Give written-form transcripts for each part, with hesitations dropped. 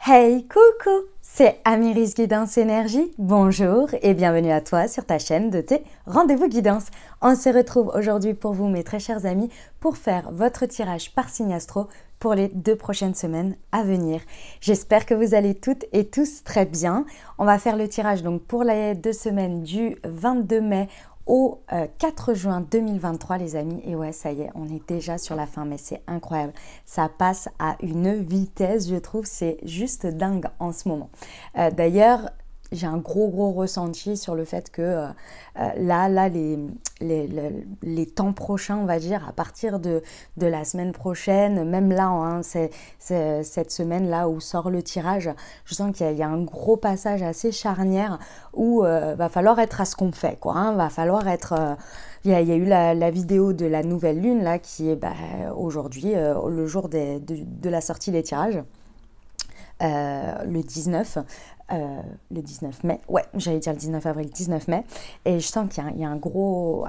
Hey, coucou, c'est Amiris Guidance Énergie. Bonjour et bienvenue à toi sur ta chaîne de tes rendez-vous guidance. On se retrouve aujourd'hui pour vous, mes très chers amis, pour faire votre tirage par signe astro pour les 2 prochaines semaines à venir. J'espère que vous allez toutes et tous très bien. On va faire le tirage donc pour les 2 semaines du 22 mai au 4 juin 2023 les amis, et ouais ça y est, on est déjà sur la fin, mais c'est incroyable, ça passe à une vitesse, je trouve, c'est juste dingue en ce moment. D'ailleurs, j'ai un gros ressenti sur le fait que les temps prochains, on va dire, à partir de la semaine prochaine, même là, hein, c'est cette semaine-là où sort le tirage, je sens qu'il y a un gros passage assez charnière où va falloir être à ce qu'on fait, quoi, hein, va falloir être... Il y a eu la vidéo de la nouvelle lune, là, qui est aujourd'hui, le jour de la sortie des tirages. Le 19 mai, ouais, j'allais dire le 19 avril, 19 mai, et je sens qu'il y a un gros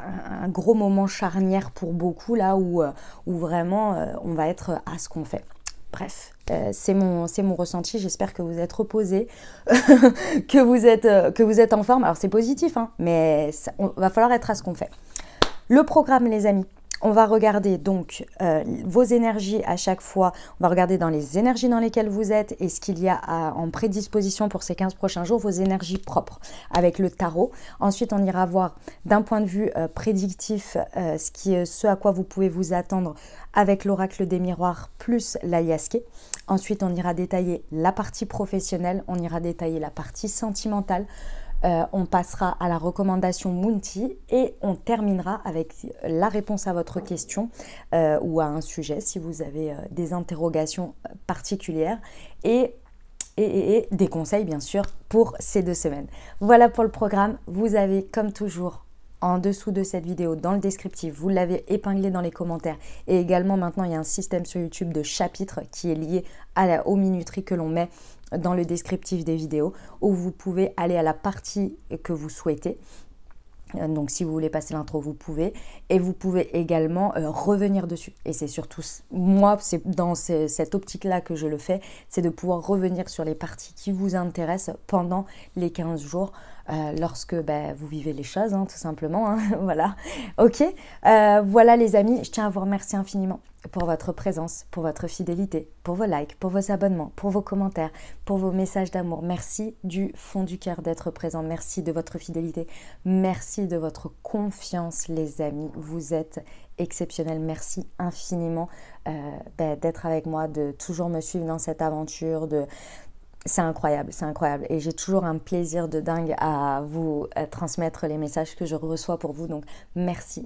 moment charnière pour beaucoup, là, où vraiment on va être à ce qu'on fait. Bref, c'est mon ressenti, j'espère que vous êtes reposés, que vous êtes en forme. Alors c'est positif, hein, mais va falloir être à ce qu'on fait. Le programme, les amis. On va regarder donc vos énergies à chaque fois. On va regarder dans les énergies dans lesquelles vous êtes et ce qu'il y a en prédisposition pour ces 15 prochains jours, vos énergies propres avec le tarot. Ensuite, on ira voir d'un point de vue prédictif ce à quoi vous pouvez vous attendre avec l'oracle des miroirs plus l'ayahuasca. Ensuite, on ira détailler la partie professionnelle, on ira détailler la partie sentimentale. On passera à la recommandation Mounty et on terminera avec la réponse à votre question ou à un sujet si vous avez des interrogations particulières et des conseils bien sûr pour ces 2 semaines. Voilà pour le programme. Vous avez comme toujours en dessous de cette vidéo, dans le descriptif, vous l'avez épinglé dans les commentaires. Et également, maintenant, il y a un système sur YouTube de chapitres qui est lié aux minuteries que l'on met dans le descriptif des vidéos, où vous pouvez aller à la partie que vous souhaitez. Donc, si vous voulez passer l'intro, vous pouvez. Et vous pouvez également revenir dessus. Et c'est surtout, moi, c'est dans cette optique-là que je le fais, c'est de pouvoir revenir sur les parties qui vous intéressent pendant les 15 jours, lorsque vous vivez les choses, hein, tout simplement. Hein, voilà. Ok. Voilà, les amis, je tiens à vous remercier infiniment pour votre présence, pour votre fidélité, pour vos likes, pour vos abonnements, pour vos commentaires, pour vos messages d'amour. Merci du fond du cœur d'être présent. Merci de votre fidélité. Merci de votre confiance, les amis. Vous êtes exceptionnels. Merci infiniment d'être avec moi, de toujours me suivre dans cette aventure, c'est incroyable, c'est incroyable. Et j'ai toujours un plaisir de dingue à vous transmettre les messages que je reçois pour vous. Donc, merci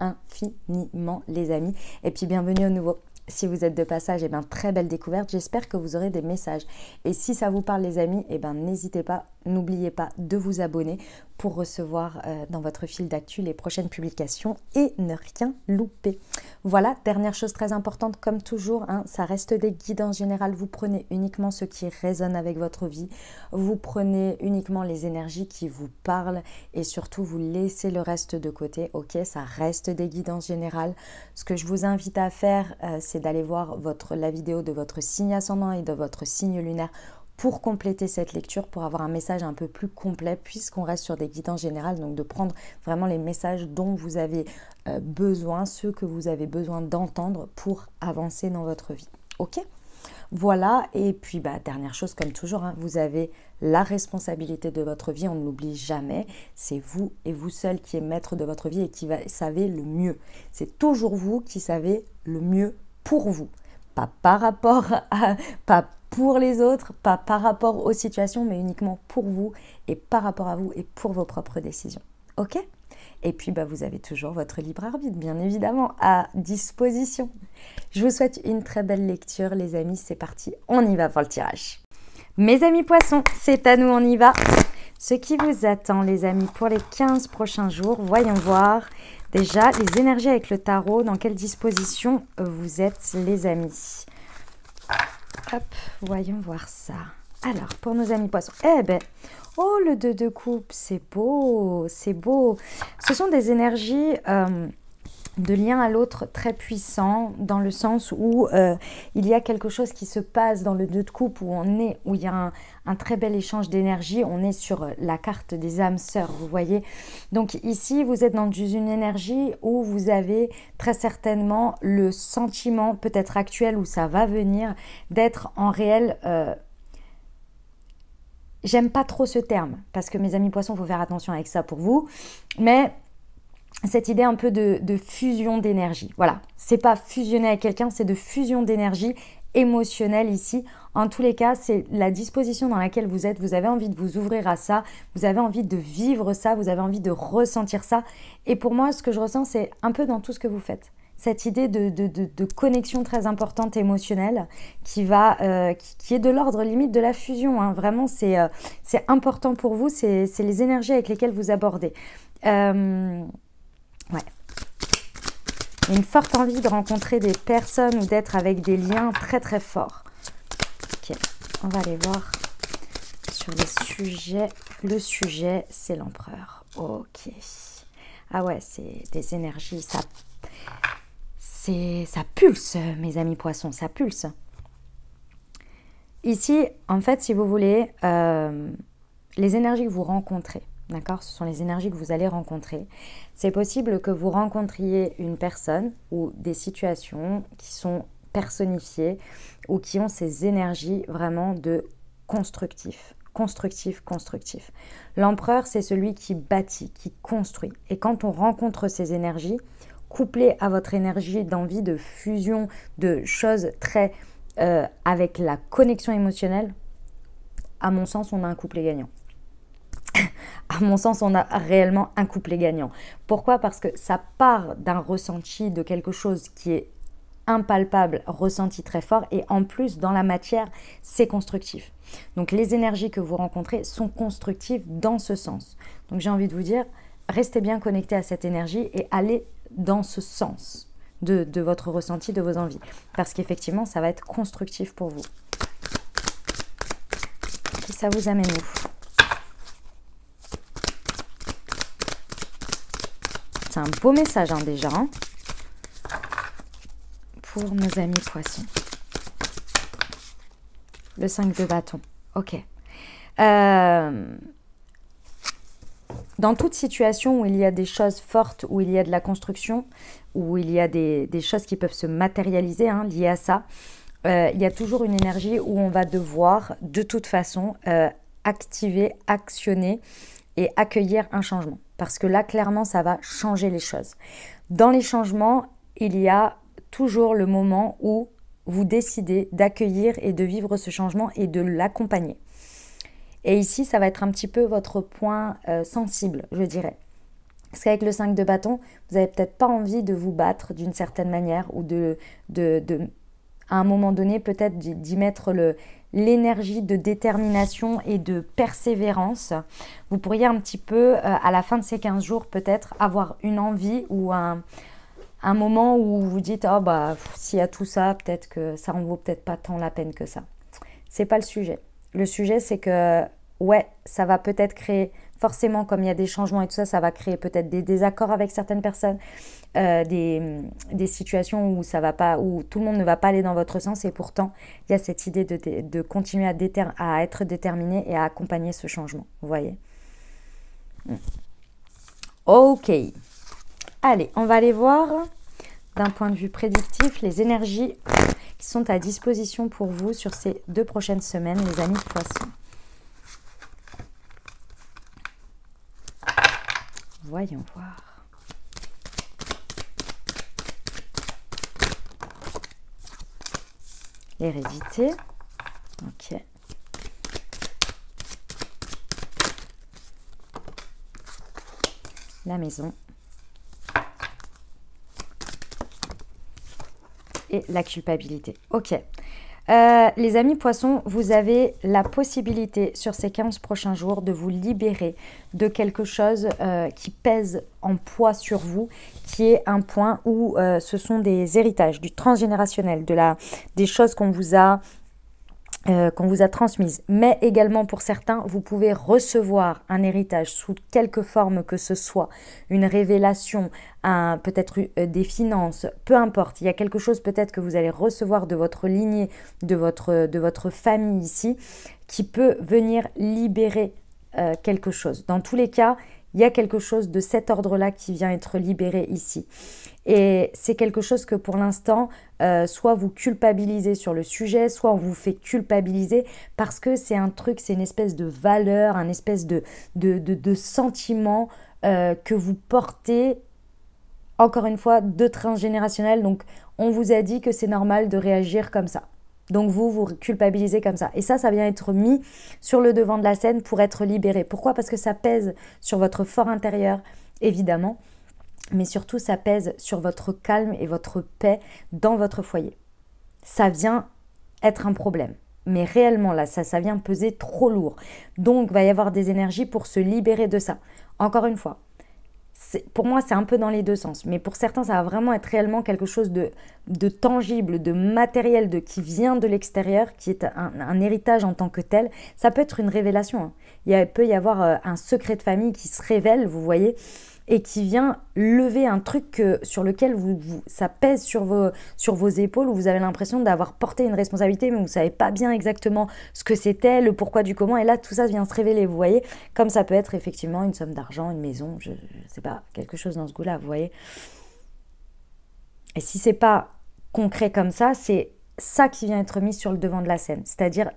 infiniment, les amis. Et puis, bienvenue au nouveau. Si vous êtes de passage, très belle découverte. J'espère que vous aurez des messages. Et si ça vous parle, les amis, n'hésitez pas, n'oubliez pas de vous abonner pour recevoir dans votre fil d'actu les prochaines publications et ne rien louper. Voilà, dernière chose très importante, comme toujours, hein, ça reste des guides en général. Vous prenez uniquement ce qui résonne avec votre vie. Vous prenez uniquement les énergies qui vous parlent et surtout, vous laissez le reste de côté. Ok, ça reste des guides en général. Ce que je vous invite à faire, c'est d'aller voir la vidéo de votre signe ascendant et de votre signe lunaire pour compléter cette lecture, pour avoir un message un peu plus complet, puisqu'on reste sur des guides en général, donc de prendre vraiment les messages dont vous avez besoin, ceux que vous avez besoin d'entendre pour avancer dans votre vie. Ok ? Voilà, et puis dernière chose, comme toujours, hein, vous avez la responsabilité de votre vie, on ne l'oublie jamais, c'est vous et vous seul qui êtes maître de votre vie et qui savez le mieux. C'est toujours vous qui savez le mieux pour vous, pas par rapport pas pour les autres, pas par rapport aux situations, mais uniquement pour vous et par rapport à vous et pour vos propres décisions. Ok ? Et puis, vous avez toujours votre libre arbitre, bien évidemment, à disposition. Je vous souhaite une très belle lecture, les amis. C'est parti, on y va pour le tirage. Mes amis poissons, c'est à nous, on y va. Ce qui vous attend, les amis, pour les 15 prochains jours, voyons voir déjà les énergies avec le tarot, dans quelle disposition vous êtes, les amis. Hop, voyons voir ça. Alors, pour nos amis poissons, oh, le 2 de coupe, c'est beau, c'est beau. Ce sont des énergies de lien à l'autre très puissant, dans le sens où il y a quelque chose qui se passe dans le 2 de coupe, où il y a un très bel échange d'énergie. On est sur la carte des âmes sœurs, vous voyez. Donc ici, vous êtes dans une énergie où vous avez très certainement le sentiment, peut-être actuel, où ça va venir, d'être en réel... J'aime pas trop ce terme, parce que mes amis poissons, il faut faire attention avec ça pour vous, mais... cette idée un peu de fusion d'énergie. Voilà, c'est pas fusionner avec quelqu'un, c'est de fusion d'énergie émotionnelle ici. En tous les cas, c'est la disposition dans laquelle vous êtes. Vous avez envie de vous ouvrir à ça, vous avez envie de vivre ça, vous avez envie de ressentir ça. Et pour moi, ce que je ressens, c'est un peu dans tout ce que vous faites. Cette idée de connexion très importante émotionnelle qui est de l'ordre limite de la fusion. Hein. Vraiment, c'est important pour vous, c'est les énergies avec lesquelles vous abordez. Ouais. Il y a une forte envie de rencontrer des personnes ou d'être avec des liens très très forts. Ok, on va aller voir sur les sujets. Le sujet, c'est l'empereur. Ok. Ah ouais, c'est des énergies, ça pulse, mes amis poissons, ça pulse. Ici, en fait, si vous voulez, les énergies que vous rencontrez, d'accord, ce sont les énergies que vous allez rencontrer. C'est possible que vous rencontriez une personne ou des situations qui sont personnifiées ou qui ont ces énergies vraiment de constructif. Constructif. L'empereur, c'est celui qui bâtit, qui construit. Et quand on rencontre ces énergies, couplées à votre énergie d'envie de fusion, de choses très... avec la connexion émotionnelle, à mon sens, on a un couplet gagnant. À mon sens, on a réellement un couplet gagnant. Pourquoi? Parce que ça part d'un ressenti de quelque chose qui est impalpable, ressenti très fort, et en plus, dans la matière, c'est constructif. Donc, les énergies que vous rencontrez sont constructives dans ce sens. Donc, j'ai envie de vous dire, restez bien connectés à cette énergie et allez dans ce sens de votre ressenti, de vos envies. Parce qu'effectivement, ça va être constructif pour vous. Et ça vous amène où? C'est un beau message hein, déjà hein, pour nos amis poissons. Le 5 de bâton. Ok. Dans toute situation où il y a des choses fortes, où il y a de la construction, où il y a des choses qui peuvent se matérialiser hein, liées à ça, il y a toujours une énergie où on va devoir de toute façon activer, actionner et accueillir un changement. Parce que là, clairement, ça va changer les choses. Dans les changements, il y a toujours le moment où vous décidez d'accueillir et de vivre ce changement et de l'accompagner. Et ici, ça va être un petit peu votre point sensible, je dirais. Parce qu'avec le 5 de bâton, vous n'avez peut-être pas envie de vous battre d'une certaine manière ou à un moment donné, peut-être d'y mettre l'énergie de détermination et de persévérance. Vous pourriez un petit peu, à la fin de ces 15 jours, peut-être avoir une envie ou un moment où vous dites « Oh bah, s'il y a tout ça, peut-être que ça en vaut peut-être pas tant la peine que ça. » C'est pas le sujet. Le sujet, c'est que, ouais, ça va peut-être créer, forcément, comme il y a des changements et tout ça, ça va créer peut-être des désaccords avec certaines personnes, des situations où ça va pas, où tout le monde ne va pas aller dans votre sens, et pourtant, il y a cette idée de continuer à être déterminé et à accompagner ce changement, vous voyez. Ok. Allez, on va aller voir, d'un point de vue prédictif, les énergies qui sont à disposition pour vous sur ces 2 prochaines semaines, les amis poissons. Voyons voir. L'hérédité. Ok. La maison. Et la culpabilité. Ok. Les amis poissons, vous avez la possibilité sur ces 15 prochains jours de vous libérer de quelque chose qui pèse en poids sur vous, qui est un point où ce sont des héritages, du transgénérationnel, des choses qu'on vous a qu'on vous a transmise, mais également pour certains, vous pouvez recevoir un héritage sous quelque forme que ce soit, une révélation, peut-être des finances, peu importe, il y a quelque chose peut-être que vous allez recevoir de votre lignée, de votre famille ici, qui peut venir libérer quelque chose. Dans tous les cas, il y a quelque chose de cet ordre-là qui vient être libéré ici. Et c'est quelque chose que pour l'instant, soit vous culpabilisez sur le sujet, soit on vous fait culpabiliser parce que c'est un truc, c'est une espèce de valeur, un espèce de sentiment que vous portez, encore une fois, de transgénérationnel. Donc, on vous a dit que c'est normal de réagir comme ça. Donc vous culpabilisez comme ça. Et ça vient être mis sur le devant de la scène pour être libéré. Pourquoi? Parce que ça pèse sur votre fort intérieur, évidemment, mais surtout ça pèse sur votre calme et votre paix dans votre foyer. Ça vient être un problème. Mais réellement, là, ça vient peser trop lourd. Donc, il va y avoir des énergies pour se libérer de ça. Encore une fois, pour moi, c'est un peu dans les deux sens. Mais pour certains, ça va vraiment être réellement quelque chose de tangible, de matériel, qui vient de l'extérieur, qui est un héritage en tant que tel. Ça peut être une révélation. Hein. Il peut y avoir un secret de famille qui se révèle, vous voyez, et qui vient lever un truc sur lequel ça pèse sur vos épaules, où vous avez l'impression d'avoir porté une responsabilité, mais vous ne savez pas bien exactement ce que c'était, le pourquoi du comment, et là tout ça vient se révéler, vous voyez, comme ça peut être effectivement une somme d'argent, une maison, je sais pas, quelque chose dans ce goût-là, vous voyez. Et si c'est pas concret comme ça, c'est ça qui vient être mis sur le devant de la scène, c'est-à-dire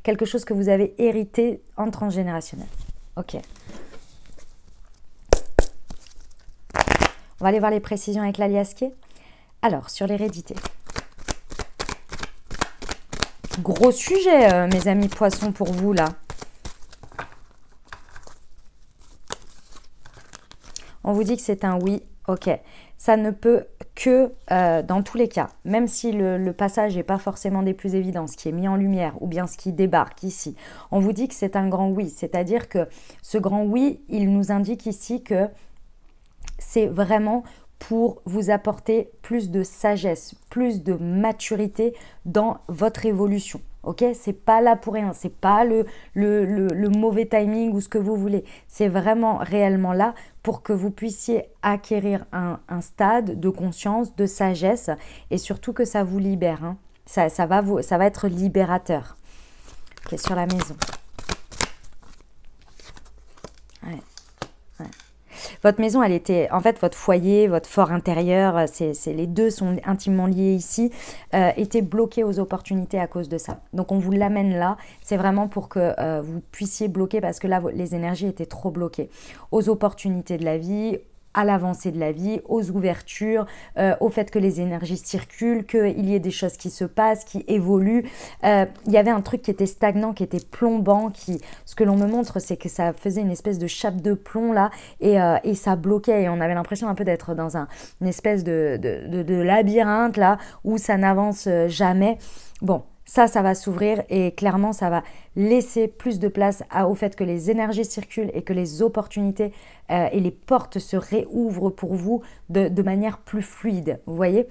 quelque chose que vous avez hérité en transgénérationnel. Ok. On va aller voir les précisions avec l'aliasqué. Alors, sur l'hérédité. Gros sujet, mes amis poissons, pour vous, là. On vous dit que c'est un oui, ok. Ça ne peut que, dans tous les cas, même si le passage n'est pas forcément des plus évidents, ce qui est mis en lumière, ou bien ce qui débarque ici, on vous dit que c'est un grand oui. C'est-à-dire que ce grand oui, il nous indique ici que c'est vraiment pour vous apporter plus de sagesse, plus de maturité dans votre évolution. Ok, c'est pas là pour rien, c'est pas le mauvais timing ou ce que vous voulez. C'est vraiment réellement là pour que vous puissiez acquérir un stade de conscience, de sagesse, et surtout que ça vous libère. Hein. Ça va être libérateur. Ok, sur la maison. Ouais. Votre maison, elle était, en fait, votre foyer, votre fort intérieur, les deux sont intimement liés ici, étaient bloqués aux opportunités à cause de ça. Donc, on vous l'amène là, c'est vraiment pour que vous puissiez bloquer, parce que là, les énergies étaient trop bloquées. Aux opportunités de la vie, à l'avancée de la vie, aux ouvertures, au fait que les énergies circulent, qu'il y ait des choses qui se passent, qui évoluent. Il y avait un truc qui était stagnant, qui était plombant, ce que l'on me montre, c'est que ça faisait une espèce de chape de plomb là, et ça bloquait, et on avait l'impression un peu d'être dans une espèce de labyrinthe là, où ça n'avance jamais. Bon, ça va s'ouvrir, et clairement, ça va laisser plus de place au fait que les énergies circulent et que les opportunités et les portes se réouvrent pour vous de manière plus fluide. Vous voyez ?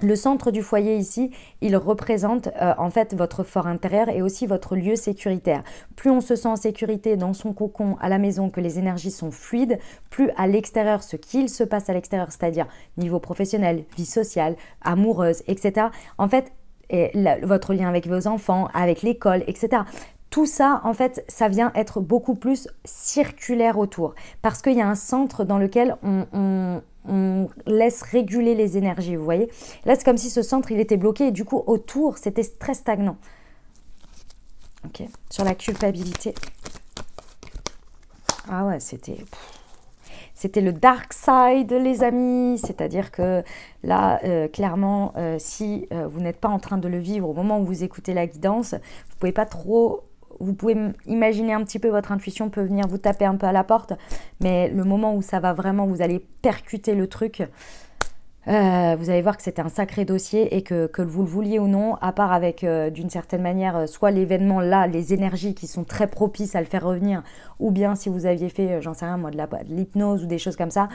Le centre du foyer ici, il représente en fait votre fort intérieur et aussi votre lieu sécuritaire. Plus on se sent en sécurité dans son cocon à la maison, que les énergies sont fluides, plus à l'extérieur, ce qu'il se passe à l'extérieur, c'est-à-dire niveau professionnel, vie sociale, amoureuse, etc. En fait, votre lien avec vos enfants, avec l'école, etc. Tout ça, en fait, ça vient être beaucoup plus circulaire autour. Parce qu'il y a un centre dans lequel on laisse réguler les énergies, vous voyez. Là, c'est comme si ce centre, il était bloqué, et du coup, autour, c'était très stagnant. Ok. Sur la culpabilité. Ah ouais, c'était le dark side, les amis. C'est-à-dire que là, clairement, si vous n'êtes pas en train de le vivre au moment où vous écoutez la guidance, vous pouvez pas trop... Vous pouvez imaginer un petit peu, votre intuition peut venir vous taper un peu à la porte, mais le moment où ça va vraiment, vous allez percuter le truc, Vous allez voir que c'était un sacré dossier et que vous le vouliez ou non, à part avec d'une certaine manière soit l'événement là, les énergies qui sont très propices à le faire revenir, ou bien si vous aviez fait, j'en sais rien moi, de l'hypnose ou des choses comme ça,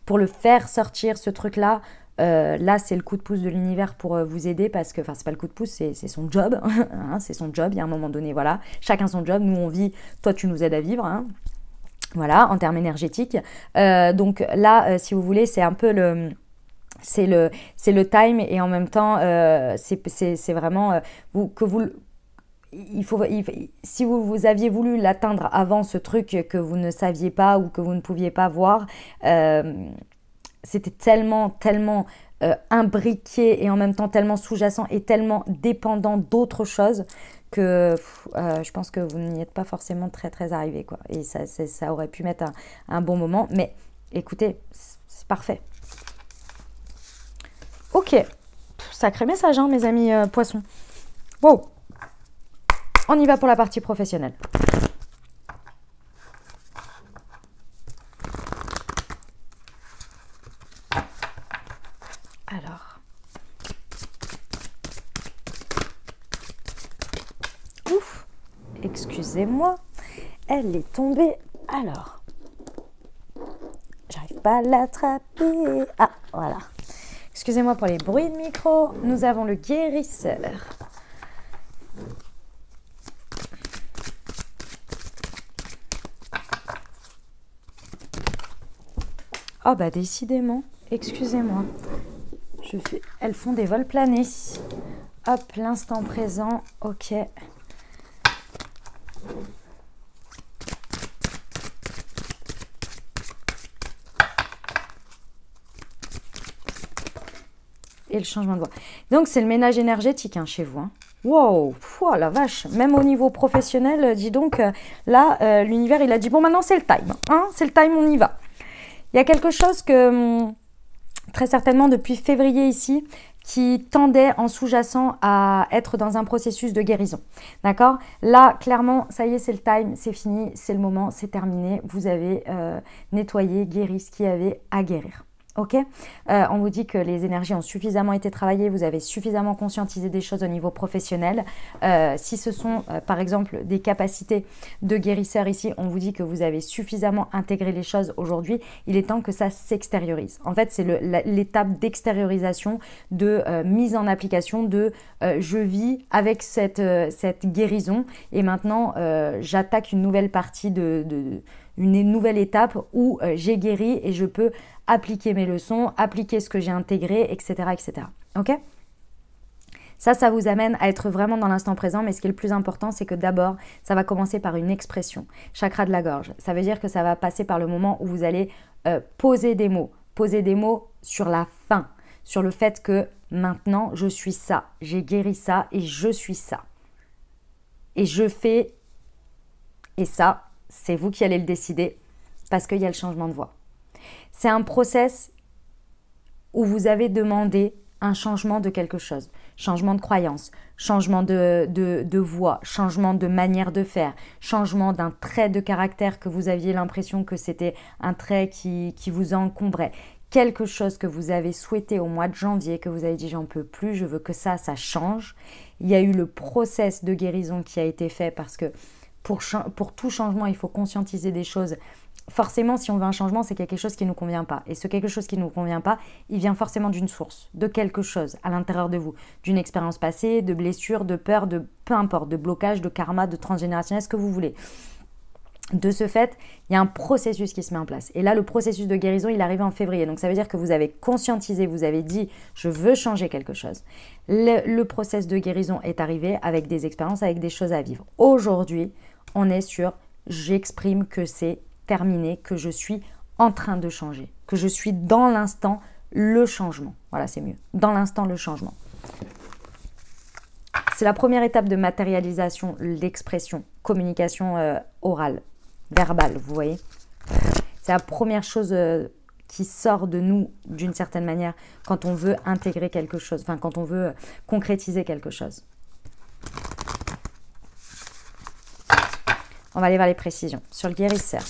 pour le faire sortir ce truc-là, là c'est le coup de pouce de l'univers pour vous aider parce que, enfin c'est pas le coup de pouce, c'est son job, hein, c'est son job, il y a un moment donné, voilà, chacun son job, nous on vit, toi tu nous aides à vivre, hein, voilà, en termes énergétiques. Donc là, si vous voulez, c'est un peu c'est le time et en même temps c'est vraiment si vous aviez voulu l'atteindre avant ce truc que vous ne saviez pas ou que vous ne pouviez pas voir, c'était tellement imbriqué et en même temps tellement sous-jacent et tellement dépendant d'autres choses que je pense que vous n'y êtes pas forcément très arrivé quoi. Et ça aurait pu mettre un bon moment, mais écoutez, c'est parfait. Ok, sacré message, hein, mes amis poissons. Wow, on y va pour la partie professionnelle. Alors, ouf, excusez-moi, elle est tombée. Alors, j'arrive pas à l'attraper. Ah, voilà. Excusez-moi pour les bruits de micro. Nous avons le guérisseur. Oh bah décidément, excusez-moi. Elles font des vols planés. Hop, l'instant présent, ok. Et le changement de voix. Donc, c'est le ménage énergétique hein, chez vous. Hein. Wow, oh, la vache. Même au niveau professionnel, dis donc, là, l'univers, il a dit, bon, maintenant, c'est le time. Hein, c'est le time, on y va. Il y a quelque chose que, très certainement, depuis février ici, qui tendait en sous-jacent à être dans un processus de guérison. D'accord? Là, clairement, ça y est, c'est le time, c'est fini, c'est le moment, c'est terminé. Vous avez nettoyé, guéri ce qu'il y avait à guérir. Ok, on vous dit que les énergies ont suffisamment été travaillées, vous avez suffisamment conscientisé des choses au niveau professionnel. Si ce sont par exemple des capacités de guérisseur ici, on vous dit que vous avez suffisamment intégré les choses aujourd'hui. Il est temps que ça s'extériorise. En fait, c'est l'étape d'extériorisation, de mise en application de je vis avec cette guérison et maintenant j'attaque une nouvelle partie une nouvelle étape où j'ai guéri et je peux appliquer mes leçons, appliquer ce que j'ai intégré, etc. etc. Ok ? Ça vous amène à être vraiment dans l'instant présent, mais ce qui est le plus important, c'est que d'abord, ça va commencer par une expression, chakra de la gorge. Ça veut dire que ça va passer par le moment où vous allez poser des mots sur la fin, sur le fait que maintenant, je suis ça, j'ai guéri ça et je suis ça. Et je fais, et ça, c'est vous qui allez le décider parce qu'il y a le changement de voix. C'est un process où vous avez demandé un changement de quelque chose, changement de croyance, changement de voix, changement de manière de faire, changement d'un trait de caractère que vous aviez l'impression que c'était un trait qui vous encombrait, quelque chose que vous avez souhaité au mois de janvier, que vous avez dit j'en peux plus, je veux que ça change. Il y a eu le process de guérison qui a été fait parce que pour tout changement, il faut conscientiser des choses. Forcément, si on veut un changement, c'est quelque chose qui ne nous convient pas. Et ce quelque chose qui ne nous convient pas, il vient forcément d'une source, de quelque chose à l'intérieur de vous, d'une expérience passée, de blessures, de peur, de peu importe, de blocage, de karma, de transgénérationnel, ce que vous voulez. De ce fait, il y a un processus qui se met en place. Et là, le processus de guérison, il est arrivé en février. Donc, ça veut dire que vous avez conscientisé, vous avez dit « je veux changer quelque chose ». Le processus de guérison est arrivé avec des expériences, avec des choses à vivre. Aujourd'hui, on est sur « j'exprime que c'est terminé, que je suis en train de changer, que je suis dans l'instant le changement ». Voilà, c'est mieux. Dans l'instant le changement. C'est la première étape de matérialisation, l'expression, communication orale, verbale, vous voyez. C'est la première chose qui sort de nous d'une certaine manière quand on veut intégrer quelque chose, enfin quand on veut concrétiser quelque chose. On va aller voir les précisions sur le guérisseur.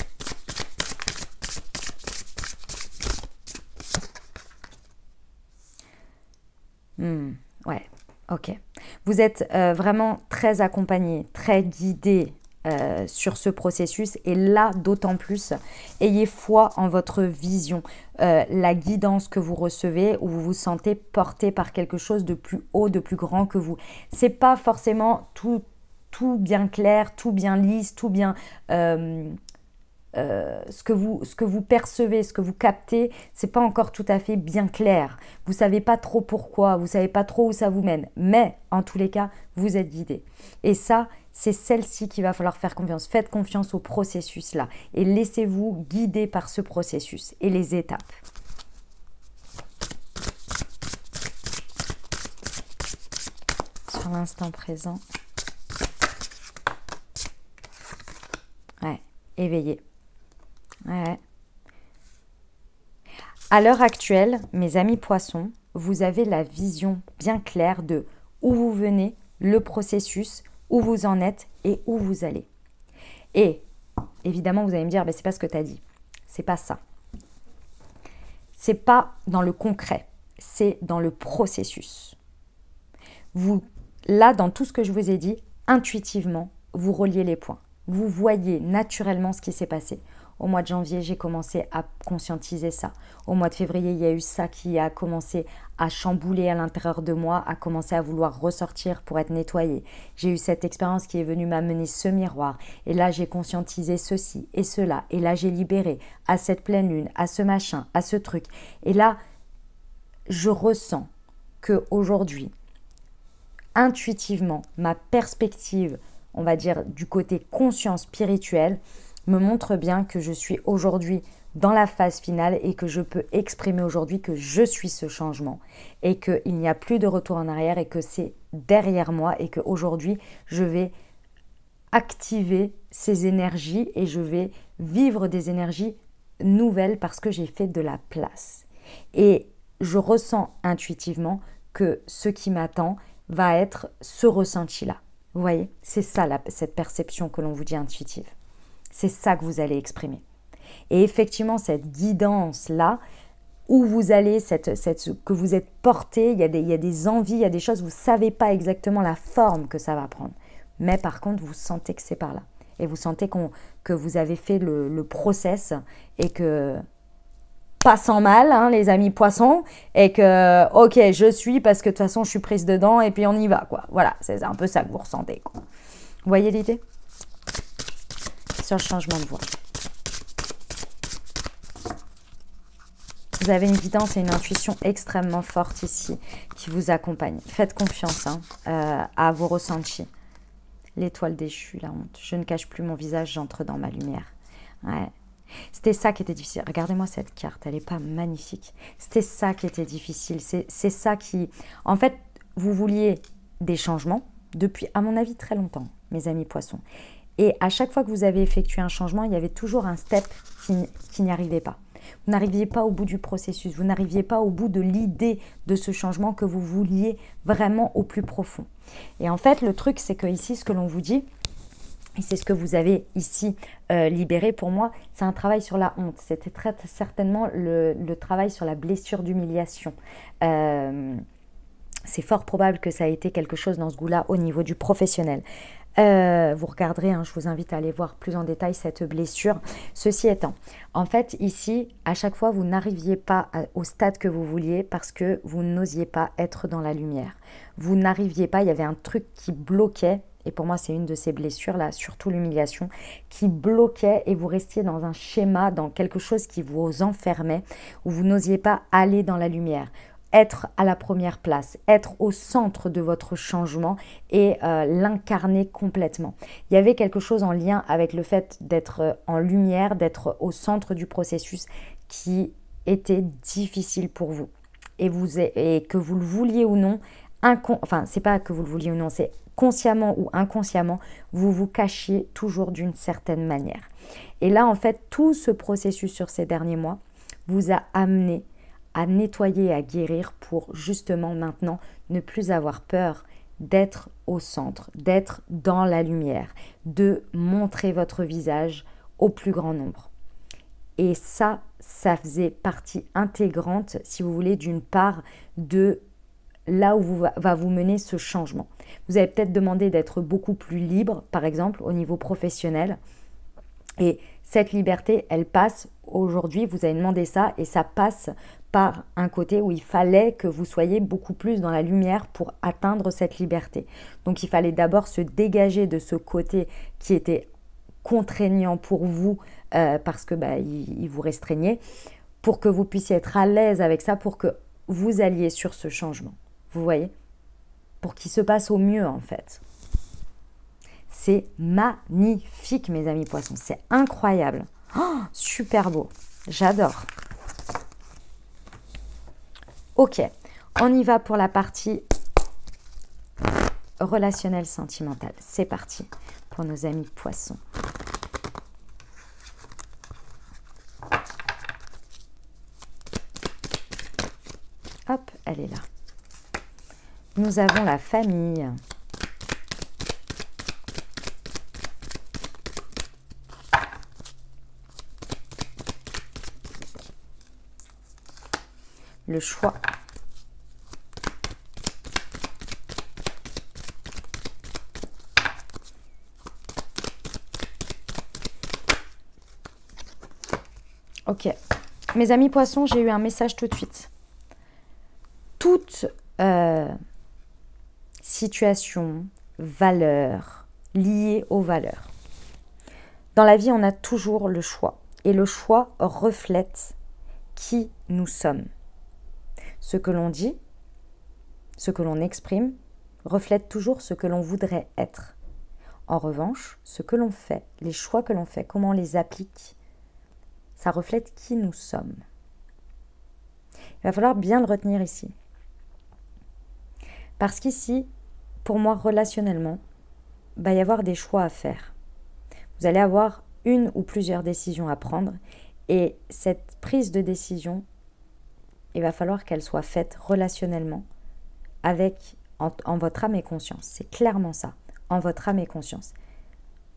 Ouais, ok. Vous êtes vraiment très accompagné, très guidé sur ce processus. Et là, d'autant plus, ayez foi en votre vision, la guidance que vous recevez, où vous vous sentez porté par quelque chose de plus haut, de plus grand que vous. C'est pas forcément tout bien clair, tout bien lisse, tout bien... ce que vous percevez, ce que vous captez, c'est pas encore tout à fait bien clair. Vous savez pas trop pourquoi, vous savez pas trop où ça vous mène, mais en tous les cas, vous êtes guidé. Et ça, c'est celle-ci qu'il va falloir faire confiance. Faites confiance au processus là et laissez-vous guider par ce processus et les étapes. Sur l'instant présent. Ouais, éveillé. Ouais. À l'heure actuelle, mes amis poissons, vous avez la vision bien claire de où vous venez, le processus, où vous en êtes et où vous allez. Et évidemment, vous allez me dire, c'est pas ce que tu as dit. C'est pas ça. C'est pas dans le concret, c'est dans le processus. Vous, là, dans tout ce que je vous ai dit, intuitivement, vous reliez les points. Vous voyez naturellement ce qui s'est passé. Au mois de janvier, j'ai commencé à conscientiser ça. Au mois de février, il y a eu ça qui a commencé à chambouler à l'intérieur de moi, à commencer à vouloir ressortir pour être nettoyé. J'ai eu cette expérience qui est venue m'amener ce miroir. Et là, j'ai conscientisé ceci et cela. Et là, j'ai libéré à cette pleine lune, à ce machin, à ce truc. Et là, je ressens qu'aujourd'hui, intuitivement, ma perspective, on va dire, du côté conscience spirituelle, me montre bien que je suis aujourd'hui dans la phase finale et que je peux exprimer aujourd'hui que je suis ce changement et qu'il n'y a plus de retour en arrière et que c'est derrière moi et qu'aujourd'hui, je vais activer ces énergies et je vais vivre des énergies nouvelles parce que j'ai fait de la place. Et je ressens intuitivement que ce qui m'attend va être ce ressenti-là. Vous voyez, c'est ça cette perception que l'on vous dit intuitive. C'est ça que vous allez exprimer. Et effectivement, cette guidance-là, où vous allez, que vous êtes porté, il y a des envies, il y a des choses, vous ne savez pas exactement la forme que ça va prendre. Mais par contre, vous sentez que c'est par là. Et vous sentez que vous avez fait le process et que, pas sans mal, hein, les amis poissons, et que, ok, je suis parce que de toute façon, je suis prise dedans et puis on y va, quoi. Voilà, c'est un peu ça que vous ressentez, quoi. Vous voyez l'idée ? Sur le changement de voix. Vous avez une guidance et une intuition extrêmement forte ici qui vous accompagne. Faites confiance à vos ressentis. L'étoile déchue, la honte. Je ne cache plus mon visage, j'entre dans ma lumière. Ouais. C'était ça qui était difficile. Regardez-moi cette carte, elle n'est pas magnifique. C'était ça qui était difficile. C'est ça qui... En fait, vous vouliez des changements depuis, à mon avis, très longtemps, mes amis poissons. Et à chaque fois que vous avez effectué un changement, il y avait toujours un step qui n'y arrivait pas. Vous n'arriviez pas au bout du processus, vous n'arriviez pas au bout de l'idée de ce changement que vous vouliez vraiment au plus profond. Et en fait, le truc, c'est que ici, ce que l'on vous dit, et c'est ce que vous avez ici libéré pour moi, c'est un travail sur la honte. C'était très certainement le travail sur la blessure d'humiliation. C'est fort probable que ça ait été quelque chose dans ce goût-là au niveau du professionnel. Vous regarderez, je vous invite à aller voir plus en détail cette blessure. Ceci étant, en fait, ici, à chaque fois, vous n'arriviez pas au stade que vous vouliez parce que vous n'osiez pas être dans la lumière. Vous n'arriviez pas, il y avait un truc qui bloquait, et pour moi, c'est une de ces blessures-là, surtout l'humiliation, qui bloquait et vous restiez dans un schéma, dans quelque chose qui vous enfermait, où vous n'osiez pas aller dans la lumière. Être à la première place, être au centre de votre changement et l'incarner complètement. Il y avait quelque chose en lien avec le fait d'être en lumière, d'être au centre du processus qui était difficile pour vous. Et que vous le vouliez ou non, enfin, c'est pas que vous le vouliez ou non, c'est consciemment ou inconsciemment, vous vous cachiez toujours d'une certaine manière. Et là, en fait, tout ce processus sur ces derniers mois vous a amené à nettoyer, à guérir pour justement maintenant ne plus avoir peur d'être au centre, d'être dans la lumière, de montrer votre visage au plus grand nombre. Et ça faisait partie intégrante, si vous voulez, d'une part de là où va vous mener ce changement. Vous avez peut-être demandé d'être beaucoup plus libre, par exemple, au niveau professionnel. Et cette liberté, elle passe, aujourd'hui, vous avez demandé ça, et ça passe par un côté où il fallait que vous soyez beaucoup plus dans la lumière pour atteindre cette liberté. Donc il fallait d'abord se dégager de ce côté qui était contraignant pour vous, parce que il vous restreignait, pour que vous puissiez être à l'aise avec ça, pour que vous alliez sur ce changement. Vous voyez? Pour qu'il se passe au mieux, en fait. C'est magnifique, mes amis poissons. C'est incroyable. Oh, super beau. J'adore. Ok. On y va pour la partie relationnelle sentimentale. C'est parti pour nos amis poissons. Hop, elle est là. Nous avons la famille. Le choix. Ok. Mes amis poissons, j'ai eu un message tout de suite. Toute situation, valeur, liée aux valeurs. Dans la vie, on a toujours le choix. Et le choix reflète qui nous sommes. Ce que l'on dit, ce que l'on exprime, reflète toujours ce que l'on voudrait être. En revanche, ce que l'on fait, les choix que l'on fait, comment on les applique, ça reflète qui nous sommes. Il va falloir bien le retenir ici. Parce qu'ici, pour moi, relationnellement, il va y avoir des choix à faire. Vous allez avoir une ou plusieurs décisions à prendre. Et cette prise de décision, il va falloir qu'elle soit faite relationnellement avec, en votre âme et conscience. C'est clairement ça, en votre âme et conscience.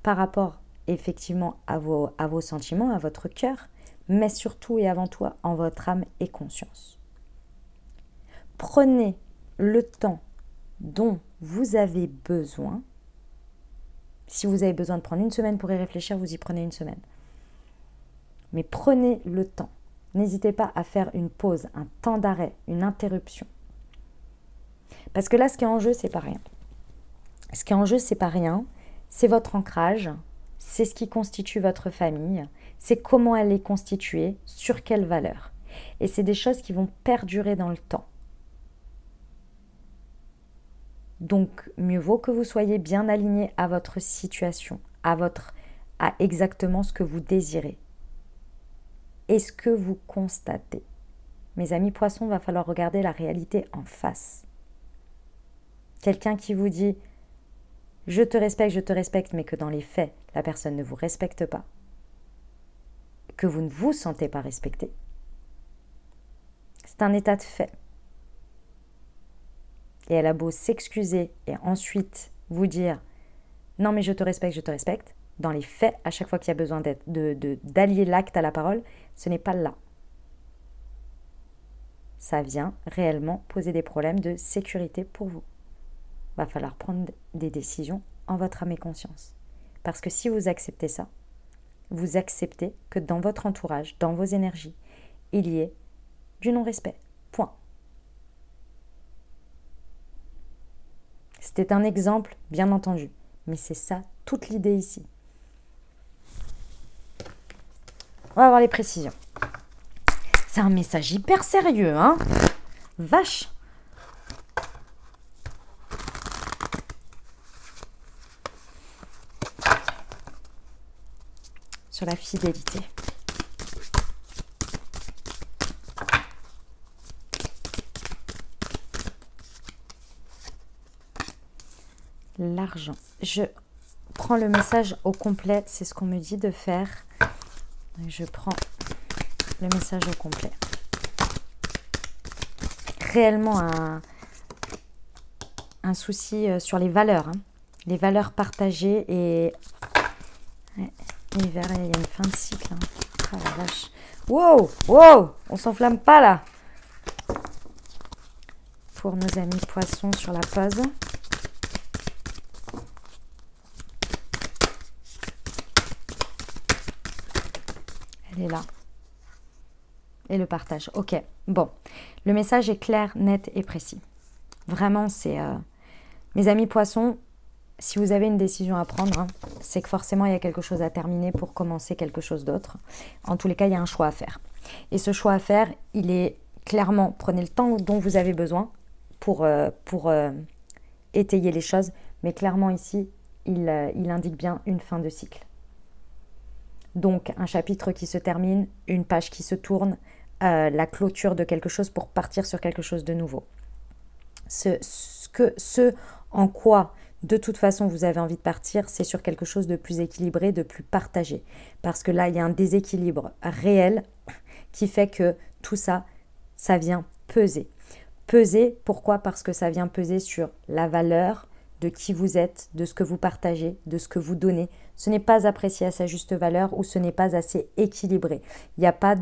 Par rapport, effectivement, à vos sentiments, à votre cœur, mais surtout et avant tout en votre âme et conscience. Prenez le temps dont vous avez besoin. Si vous avez besoin de prendre une semaine pour y réfléchir, vous y prenez une semaine. Mais prenez le temps. N'hésitez pas à faire une pause, un temps d'arrêt, une interruption. Parce que là, ce qui est en jeu, c'est pas rien. Ce qui est en jeu, c'est pas rien. C'est votre ancrage. C'est ce qui constitue votre famille. C'est comment elle est constituée, sur quelle valeur. Et c'est des choses qui vont perdurer dans le temps. Donc, mieux vaut que vous soyez bien aligné à votre situation, à exactement ce que vous désirez. Et ce que vous constatez. Mes amis poissons, il va falloir regarder la réalité en face. Quelqu'un qui vous dit « je te respecte », mais que dans les faits, la personne ne vous respecte pas, que vous ne vous sentez pas respecté, c'est un état de fait. Et elle a beau s'excuser et ensuite vous dire « non mais je te respecte », dans les faits, à chaque fois qu'il y a besoin d'allier l'acte à la parole, ce n'est pas là. Ça vient réellement poser des problèmes de sécurité pour vous. Il va falloir prendre des décisions en votre âme et conscience. Parce que si vous acceptez ça, vous acceptez que dans votre entourage, dans vos énergies, il y ait du non-respect. Point. C'était un exemple, bien entendu. Mais c'est ça, toute l'idée ici. On va voir les précisions. C'est un message hyper sérieux, hein? Vache! Sur la fidélité. L'argent. Je prends le message au complet, c'est ce qu'on me dit de faire. Je prends le message au complet. Réellement un souci sur les valeurs. Hein. Les valeurs partagées et... Ouais, l'hiver, il y a une fin de cycle. Hein. Ah la vache. Wow, wow, on s'enflamme pas là. pour nos amis poissons sur la pause. Elle est là. Et le partage. Ok, bon. Le message est clair, net et précis. Vraiment, c'est... Mes amis poissons, si vous avez une décision à prendre, hein, c'est que forcément, il y a quelque chose à terminer pour commencer quelque chose d'autre. En tous les cas, il y a un choix à faire. Et ce choix à faire, il est clairement, prenez le temps dont vous avez besoin pour étayer les choses. Mais clairement, ici, il indique bien une fin de cycle. Donc, un chapitre qui se termine, une page qui se tourne, la clôture de quelque chose pour partir sur quelque chose de nouveau. Ce en quoi, de toute façon, vous avez envie de partir, c'est sur quelque chose de plus équilibré, de plus partagé. Parce que là, il y a un déséquilibre réel qui fait que tout ça, ça vient peser. Peser, pourquoi? Parce que ça vient peser sur la valeur de qui vous êtes, de ce que vous partagez, de ce que vous donnez. Ce n'est pas apprécié à sa juste valeur ou ce n'est pas assez équilibré. Il n'y a pas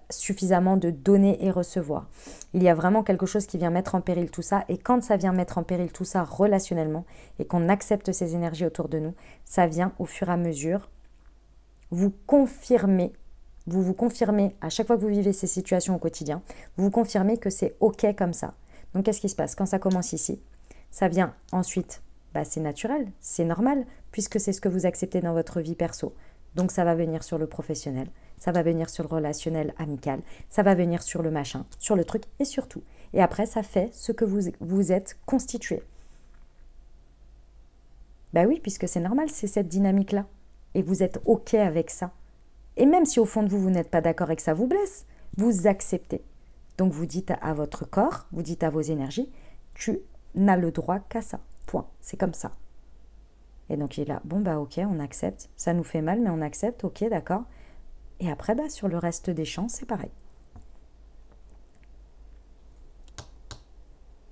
suffisamment de donner et recevoir. Il y a vraiment quelque chose qui vient mettre en péril tout ça. Et quand ça vient mettre en péril tout ça relationnellement et qu'on accepte ces énergies autour de nous, ça vient au fur et à mesure vous confirmer. Vous vous confirmez à chaque fois que vous vivez ces situations au quotidien, vous vous confirmez que c'est OK comme ça. Donc qu'est-ce qui se passe? Quand ça commence ici, ça vient ensuite, c'est naturel, c'est normal, puisque c'est ce que vous acceptez dans votre vie perso. Donc ça va venir sur le professionnel, ça va venir sur le relationnel amical, ça va venir sur le machin, sur le truc et sur tout. Et après, ça fait ce que vous êtes constitué. Oui, puisque c'est normal, c'est cette dynamique-là. Et vous êtes OK avec ça. Et même si au fond de vous, vous n'êtes pas d'accord et que ça vous blesse, vous acceptez. Donc vous dites à votre corps, vous dites à vos énergies, tu n'as le droit qu'à ça. Point. C'est comme ça. Et donc il est là, ok, on accepte. Ça nous fait mal, mais on accepte, ok, d'accord. Et après, sur le reste des champs, c'est pareil.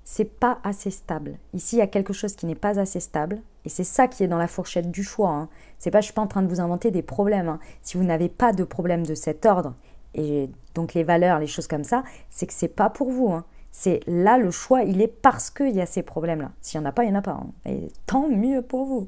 C'est pas assez stable. Ici, il y a quelque chose qui n'est pas assez stable. Et c'est ça qui est dans la fourchette du choix. Hein. C'est pas, je suis pas en train de vous inventer des problèmes. Hein. Si vous n'avez pas de problème de cet ordre, et donc les valeurs, les choses comme ça, c'est que c'est pas pour vous. Hein. C'est là, le choix, il est parce qu'il y a ces problèmes-là. S'il n'y en a pas, il n'y en a pas. Hein. Et tant mieux pour vous.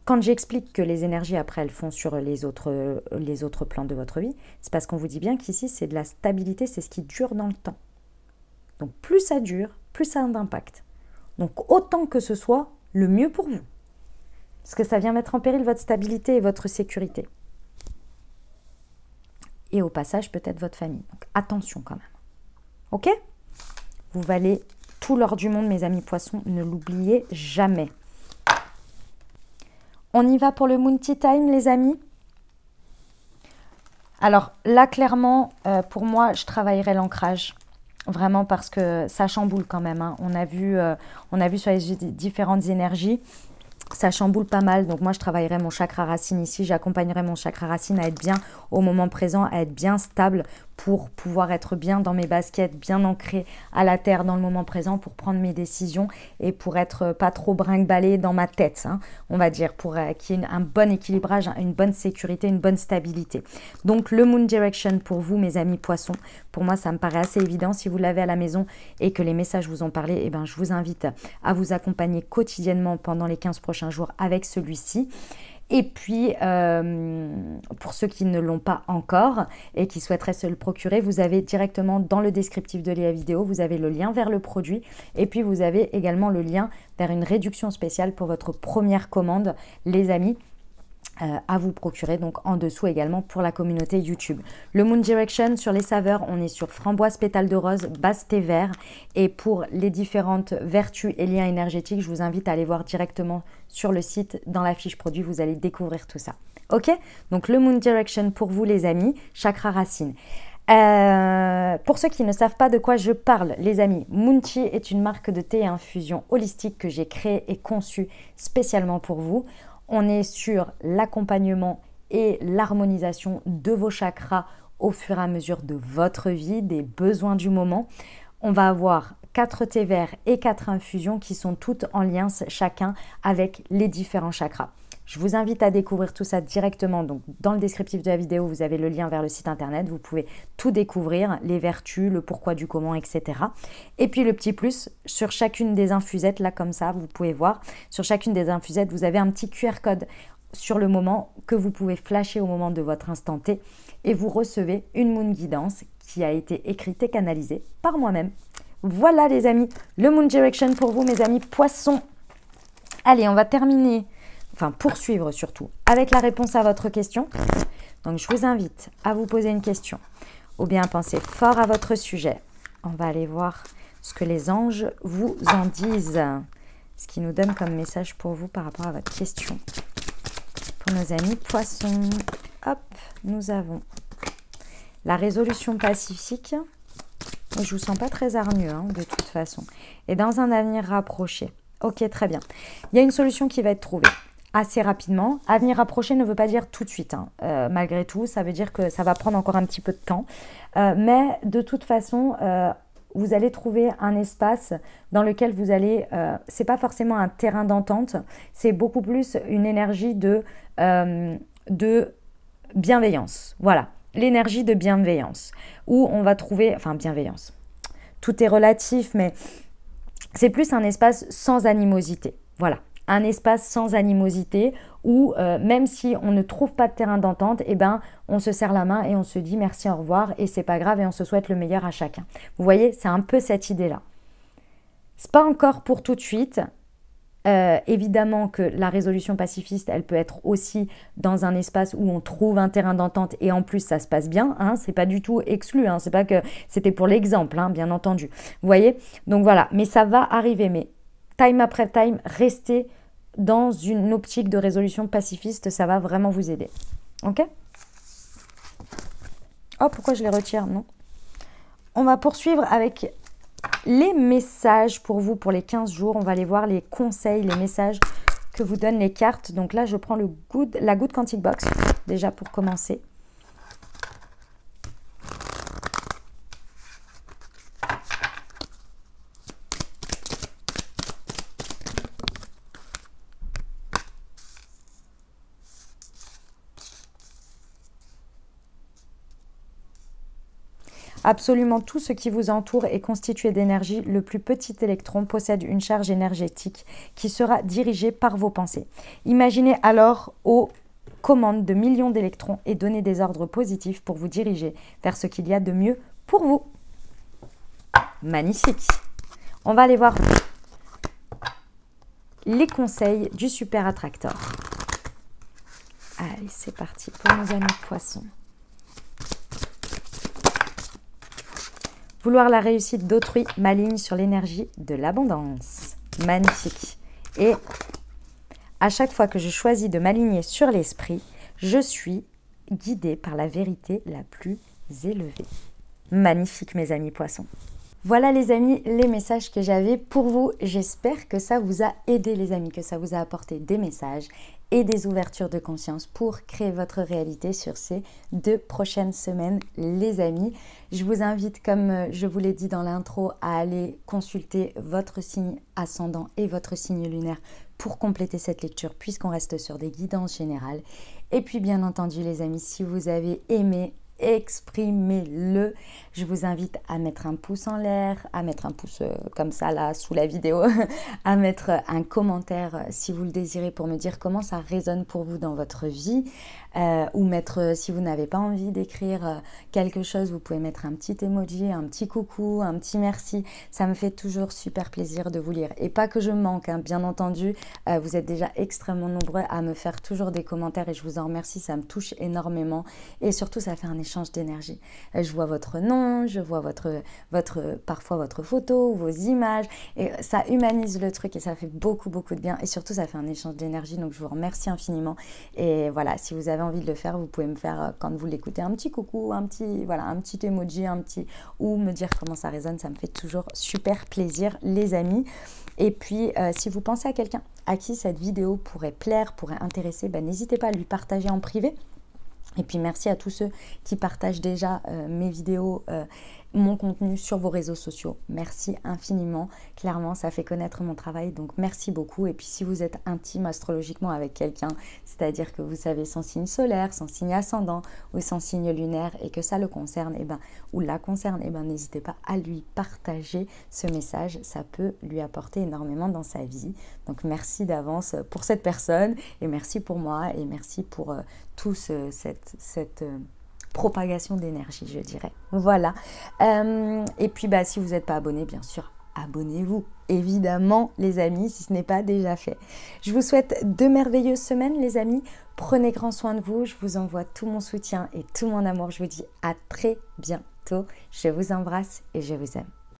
Quand j'explique que les énergies, après, elles font sur les autres plans de votre vie, c'est parce qu'on vous dit bien qu'ici, c'est de la stabilité, c'est ce qui dure dans le temps. Donc, plus ça dure, plus ça a d'impact. Donc, autant que ce soit le mieux pour vous. Parce que ça vient mettre en péril votre stabilité et votre sécurité. Et au passage, peut-être votre famille. Donc, attention quand même. OK? Vous valez tout l'or du monde, mes amis poissons. Ne l'oubliez jamais. On y va pour le Moon Tea Time, les amis. Alors là, clairement, pour moi, je travaillerai l'ancrage. Vraiment parce que ça chamboule quand même. Hein. On a vu sur les différentes énergies, ça chamboule pas mal. Donc moi, je travaillerai mon chakra racine ici. J'accompagnerai mon chakra racine à être bien au moment présent, à être bien stable pour pouvoir être bien dans mes baskets, bien ancré à la terre dans le moment présent pour prendre mes décisions et pour être pas trop brinque-ballé dans ma tête, hein, on va dire, pour qu'il y ait un bon équilibrage, une bonne sécurité, une bonne stabilité. Donc le Moon Direction pour vous, mes amis poissons, pour moi, ça me paraît assez évident. Si vous l'avez à la maison et que les messages vous ont parlé, je vous invite à vous accompagner quotidiennement pendant les 15 prochains jours avec celui-ci. Et puis, pour ceux qui ne l'ont pas encore et qui souhaiteraient se le procurer, vous avez directement dans le descriptif de la vidéo, vous avez le lien vers le produit et puis vous avez également le lien vers une réduction spéciale pour votre première commande, les amis. À vous procurer donc en dessous également pour la communauté YouTube. Le Moon Direction sur les saveurs, on est sur framboise, pétale de rose, base thé vert. Et pour les différentes vertus et liens énergétiques, je vous invite à aller voir directement sur le site dans la fiche produit, vous allez découvrir tout ça. Ok? Donc le Moon Direction pour vous les amis, chakra racine. Pour ceux qui ne savent pas de quoi je parle, les amis, Moon Tea est une marque de thé et infusion holistique que j'ai créée et conçue spécialement pour vous. On est sur l'accompagnement et l'harmonisation de vos chakras au fur et à mesure de votre vie, des besoins du moment. On va avoir 4 thés verts et 4 infusions qui sont toutes en lien chacun avec les différents chakras. Je vous invite à découvrir tout ça directement. Donc, dans le descriptif de la vidéo, vous avez le lien vers le site internet. Vous pouvez tout découvrir, les vertus, le pourquoi du comment, etc. Et puis, le petit plus, sur chacune des infusettes, là, comme ça, vous pouvez voir, sur chacune des infusettes, vous avez un petit QR code sur le moment que vous pouvez flasher au moment de votre instant T. Et vous recevez une Moon Guidance qui a été écrite et canalisée par moi-même. Voilà, les amis, le Moon Direction pour vous, mes amis poissons. Allez, on va terminer... Enfin, poursuivre surtout, avec la réponse à votre question. Donc, je vous invite à vous poser une question ou bien à penser fort à votre sujet. On va aller voir ce que les anges vous en disent. Ce qui nous donne comme message pour vous par rapport à votre question. Pour nos amis poissons, hop, nous avons la résolution pacifique. Je ne vous sens pas très hargneux, hein, de toute façon. Et dans un avenir rapproché. Ok, très bien. Il y a une solution qui va être trouvée assez rapidement. Avenir rapproché ne veut pas dire tout de suite. Hein. Malgré tout, ça veut dire que ça va prendre encore un petit peu de temps. Mais de toute façon, vous allez trouver un espace dans lequel vous allez... c'est pas forcément un terrain d'entente, c'est beaucoup plus une énergie de bienveillance. Voilà, l'énergie de bienveillance. Où on va trouver... Enfin, bienveillance. Tout est relatif, mais c'est plus un espace sans animosité. Voilà. Un espace sans animosité où même si on ne trouve pas de terrain d'entente, eh ben, on se serre la main et on se dit merci, au revoir et c'est pas grave et on se souhaite le meilleur à chacun. Vous voyez, c'est un peu cette idée-là. C'est pas encore pour tout de suite. Évidemment que la résolution pacifiste, elle peut être aussi dans un espace où on trouve un terrain d'entente et en plus ça se passe bien. Hein, c'est pas du tout exclu. Hein, c'est pas que c'était pour l'exemple, hein, bien entendu. Vous voyez, donc voilà. Mais ça va arriver. Mais time après time, restez dans une optique de résolution pacifiste, ça va vraiment vous aider. Ok? Oh, pourquoi je les retire? Non. On va poursuivre avec les messages pour vous pour les 15 jours. On va aller voir les conseils, les messages que vous donnent les cartes. Donc là, je prends la Good Quantic Box, déjà pour commencer. Absolument tout ce qui vous entoure est constitué d'énergie. Le plus petit électron possède une charge énergétique qui sera dirigée par vos pensées. Imaginez alors aux commandes de millions d'électrons et donnez des ordres positifs pour vous diriger vers ce qu'il y a de mieux pour vous. Magnifique. On va aller voir les conseils du super attracteur. Allez, c'est parti pour nos amis poissons. Vouloir la réussite d'autrui m'aligne sur l'énergie de l'abondance. Magnifique. Et à chaque fois que je choisis de m'aligner sur l'esprit, je suis guidée par la vérité la plus élevée. Magnifique, mes amis poissons. Voilà les amis, les messages que j'avais pour vous. J'espère que ça vous a aidé les amis, que ça vous a apporté des messages et des ouvertures de conscience pour créer votre réalité sur ces 2 prochaines semaines les amis. Je vous invite, comme je vous l'ai dit dans l'intro, à aller consulter votre signe ascendant et votre signe lunaire pour compléter cette lecture puisqu'on reste sur des guidances générales. Et puis bien entendu les amis, si vous avez aimé, exprimez-le. Je vous invite à mettre un pouce en l'air, à mettre un pouce comme ça là sous la vidéo, à mettre un commentaire si vous le désirez pour me dire comment ça résonne pour vous dans votre vie, ou mettre, si vous n'avez pas envie d'écrire quelque chose, vous pouvez mettre un petit emoji, un petit coucou, un petit merci. Ça me fait toujours super plaisir de vous lire. Et pas que je manque, hein, bien entendu, vous êtes déjà extrêmement nombreux à me faire toujours des commentaires et je vous en remercie, ça me touche énormément et surtout ça fait un échange d'énergie. Je vois votre nom, je vois parfois votre photo, vos images et ça humanise le truc et ça fait beaucoup de bien et surtout ça fait un échange d'énergie, donc je vous remercie infiniment. Et voilà, si vous avez envie de le faire, vous pouvez me faire quand vous l'écoutez un petit coucou, un petit emoji, ou me dire comment ça résonne, ça me fait toujours super plaisir les amis. Et puis si vous pensez à quelqu'un à qui cette vidéo pourrait plaire, pourrait intéresser, n'hésitez pas à lui partager en privé. Et puis merci à tous ceux qui partagent déjà mes vidéos mon contenu sur vos réseaux sociaux. Merci infiniment. Clairement, ça fait connaître mon travail, donc merci beaucoup. Et puis si vous êtes intime astrologiquement avec quelqu'un, c'est-à-dire que vous savez son signe solaire, son signe ascendant ou son signe lunaire et que ça le concerne, ou la concerne, n'hésitez pas à lui partager ce message. Ça peut lui apporter énormément dans sa vie. Donc merci d'avance pour cette personne et merci pour moi et merci pour tout cette propagation d'énergie, je dirais. Voilà. Et puis, si vous n'êtes pas abonné, bien sûr, abonnez-vous. Évidemment, les amis, si ce n'est pas déjà fait. Je vous souhaite de merveilleuses semaines, les amis. Prenez grand soin de vous. Je vous envoie tout mon soutien et tout mon amour. Je vous dis à très bientôt. Je vous embrasse et je vous aime.